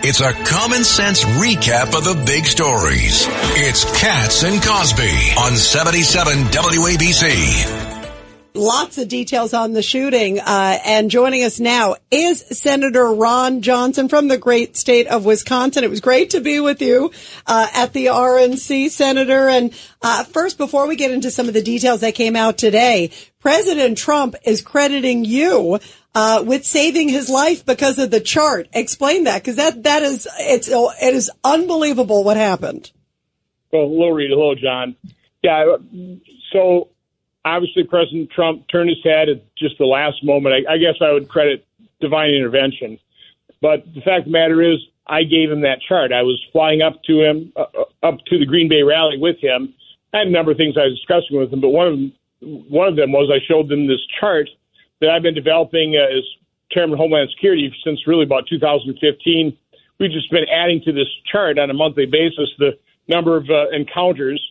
It's a common sense recap of the big stories. It's Katz and Cosby on 77 WABC. Lots of details on the shooting. And joining us now is Senator Ron Johnson from the great state of Wisconsin. It was great to be with you at the RNC, Senator. And first, before we get into some of the details that came out today, President Trump is crediting you with saving his life because of the chart. Explain that, because it is unbelievable what happened. Well, hello, Rita. Hello, John. Yeah, so obviously President Trump turned his head at just the last moment. I guess I would credit divine intervention. But the fact of the matter is, I gave him that chart. I was flying up to him, up to the Green Bay rally with him. I had a number of things I was discussing with him, but one of them was I showed them this chart that I've been developing as Chairman of Homeland Security since really about 2015. We've just been adding to this chart on a monthly basis the number of encounters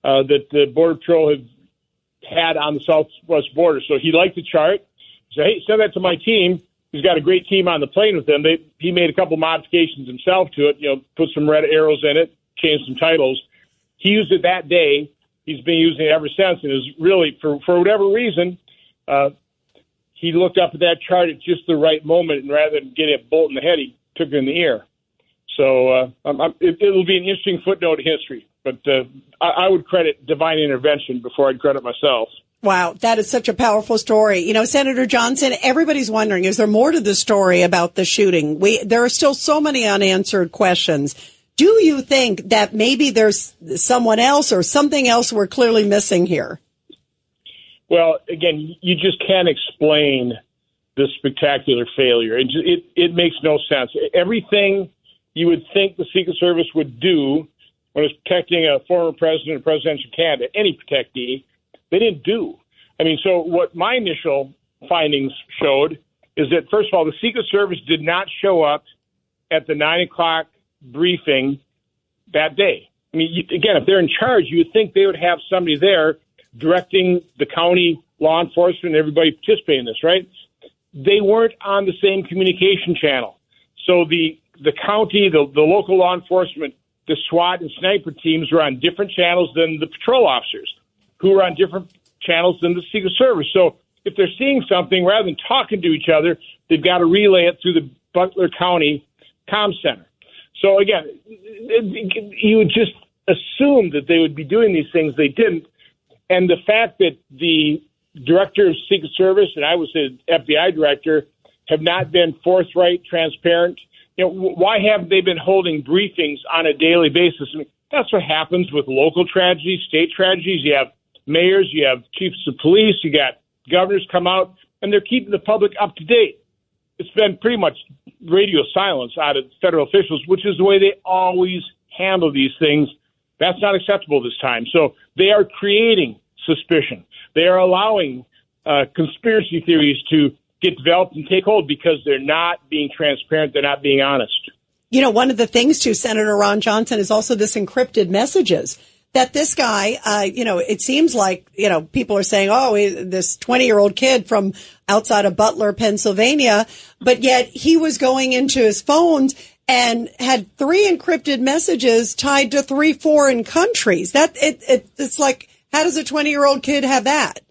that the Border Patrol had on the southwest border. So he liked the chart. So, hey, send that to my team. He's got a great team on the plane with him. He made a couple modifications himself to it, put some red arrows in it, changed some titles. He used it that day. He's been using it ever since, and is really, for whatever reason, he looked up at that chart at just the right moment, and rather than getting a bolt in the head, he took it in the ear. So it'll be an interesting footnote in history. But I would credit divine intervention before I'd credit myself. Wow, that is such a powerful story. Senator Johnson, everybody's wondering, is there more to the story about the shooting? There are still so many unanswered questions. Do you think that maybe there's someone else or something else we're clearly missing here? Well, again, you just can't explain this spectacular failure. It makes no sense. Everything you would think the Secret Service would do when it's protecting a former president or presidential candidate, any protectee, they didn't do. So what my initial findings showed is that, first of all, the Secret Service did not show up at the 9 o'clock briefing that day. Again, if they're in charge, you would think they would have somebody there directing the county law enforcement and everybody participating in this, right? They weren't on the same communication channel. So the county, the local law enforcement, the SWAT and sniper teams were on different channels than the patrol officers, who were on different channels than the Secret Service. So if they're seeing something, rather than talking to each other, they've got to relay it through the Butler County Comm Center. So again, you would just assume that they would be doing these things. They didn't. And the fact that the director of Secret Service, and I would say the FBI director, have not been forthright, transparent. Why haven't they been holding briefings on a daily basis? That's what happens with local tragedies, state tragedies. You have mayors, you have chiefs of police, you got governors come out, and they're keeping the public up to date. It's been pretty much radio silence out of federal officials, which is the way they always handle these things. That's not acceptable this time. So they are creating suspicion. They are allowing conspiracy theories to get developed and take hold because they're not being transparent. They're not being honest. One of the things, too, Senator Ron Johnson, is also this encrypted messages that this guy, it seems like, people are saying, this 20-year-old kid from outside of Butler, Pennsylvania, but yet he was going into his phones and had 3 encrypted messages tied to 3 foreign countries. It's like, how does a 20-year-old kid have that?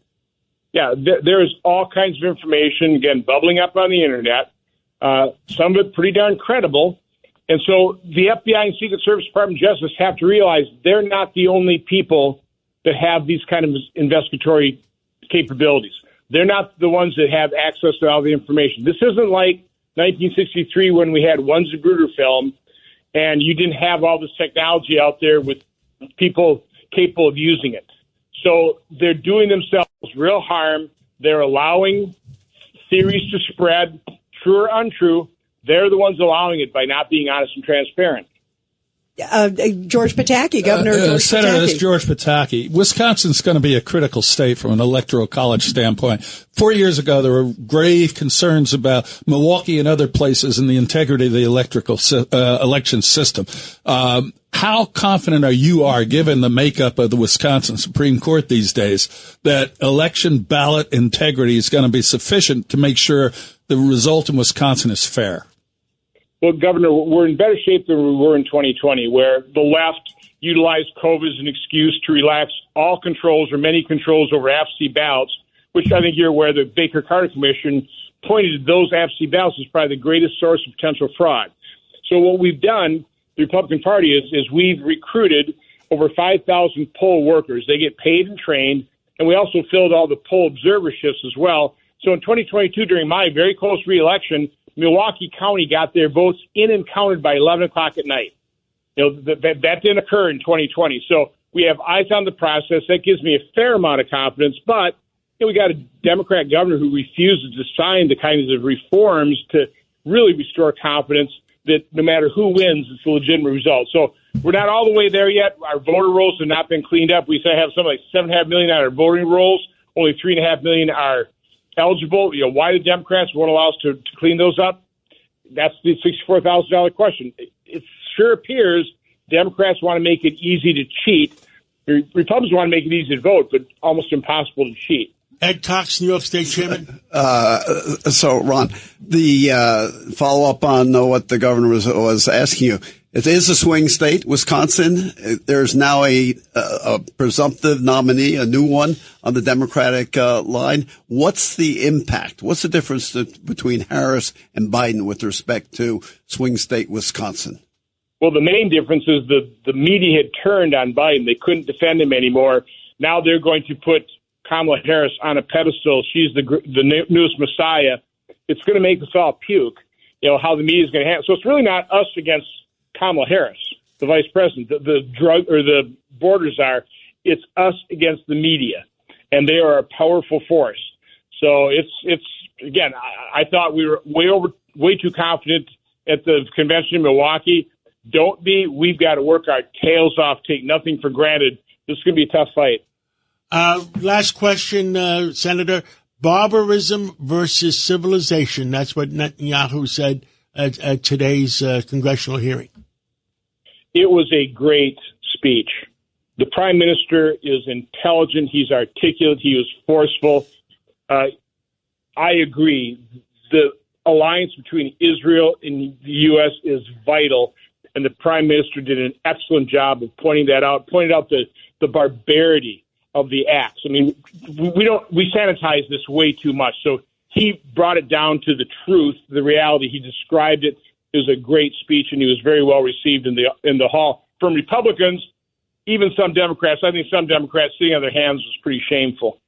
Yeah, there's all kinds of information, again, bubbling up on the internet, some of it pretty darn credible. And so the FBI and Secret Service, Department of Justice have to realize they're not the only people that have these kind of investigatory capabilities. They're not the ones that have access to all the information. This isn't like 1963 when we had one Zapruder film and you didn't have all this technology out there with people capable of using it. So they're doing themselves real harm. They're allowing theories to spread, true or untrue. They're the ones allowing it by not being honest and transparent. George Pataki, Governor George Senator, Pataki. this is George Pataki. Wisconsin's going to be a critical state from an electoral college standpoint. 4 years ago, there were grave concerns about Milwaukee and other places and the integrity of the election system. How confident are you, given the makeup of the Wisconsin Supreme Court these days, that election ballot integrity is going to be sufficient to make sure the result in Wisconsin is fair? Well, Governor, we're in better shape than we were in 2020, where the left utilized COVID as an excuse to relax all controls or many controls over absentee ballots, which I think you're aware the Baker Carter Commission pointed to those absentee ballots as probably the greatest source of potential fraud. So what we've done, the Republican Party, is we've recruited over 5,000 poll workers. They get paid and trained, and we also filled all the poll observer shifts as well. So in 2022, during my very close reelection, Milwaukee County got their votes in and counted by 11 o'clock at night. That didn't occur in 2020. So we have eyes on the process. That gives me a fair amount of confidence. But we got a Democrat governor who refuses to sign the kinds of reforms to really restore confidence that no matter who wins, it's a legitimate result. So we're not all the way there yet. Our voter rolls have not been cleaned up. We have something like 7.5 million on our voting rolls. Only 3.5 million are eligible. Why the Democrats won't allow us to clean those up? That's the $64,000 question. It sure appears Democrats want to make it easy to cheat. Republicans want to make it easy to vote, but almost impossible to cheat. Ed Cox, New York State Chairman. So, Ron, the follow-up on what the governor was asking you, it is a swing state, Wisconsin. There's now a presumptive nominee, a new one on the Democratic line. What's the impact? What's the difference between Harris and Biden with respect to swing state Wisconsin? Well, the main difference is the media had turned on Biden. They couldn't defend him anymore. Now they're going to put Kamala Harris on a pedestal. She's the newest messiah. It's going to make us all puke, how the media is going to handle. So it's really not us against Kamala Harris, the vice president, the drug or the border czar. It's us against the media, and they are a powerful force. So it's again, I thought we were way too confident at the convention in Milwaukee. Don't be. We've got to work our tails off, take nothing for granted. This is going to be a tough fight. Last question, Senator. Barbarism versus civilization. That's what Netanyahu said at today's congressional hearing. It was a great speech. The prime minister is intelligent. He's articulate. He was forceful. I agree. The alliance between Israel and the U.S. is vital, and the prime minister did an excellent job of pointing out the barbarity of the acts. I mean, we sanitize this way too much. So he brought it down to the truth, the reality. He described it. It was a great speech, and he was very well received in the hall. From Republicans, even some Democrats, I think some Democrats sitting on their hands was pretty shameful.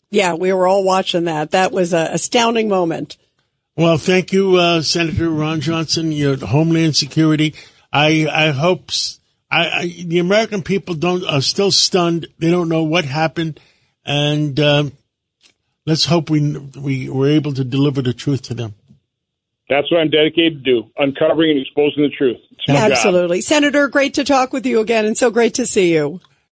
Yeah, we were all watching that. That was an astounding moment. Well, thank you, Senator Ron Johnson, your Homeland Security. I hope the American people are still stunned. They don't know what happened, and let's hope we were able to deliver the truth to them. That's what I'm dedicated to do, uncovering and exposing the truth. Absolutely. Senator, great to talk with you again, and so great to see you.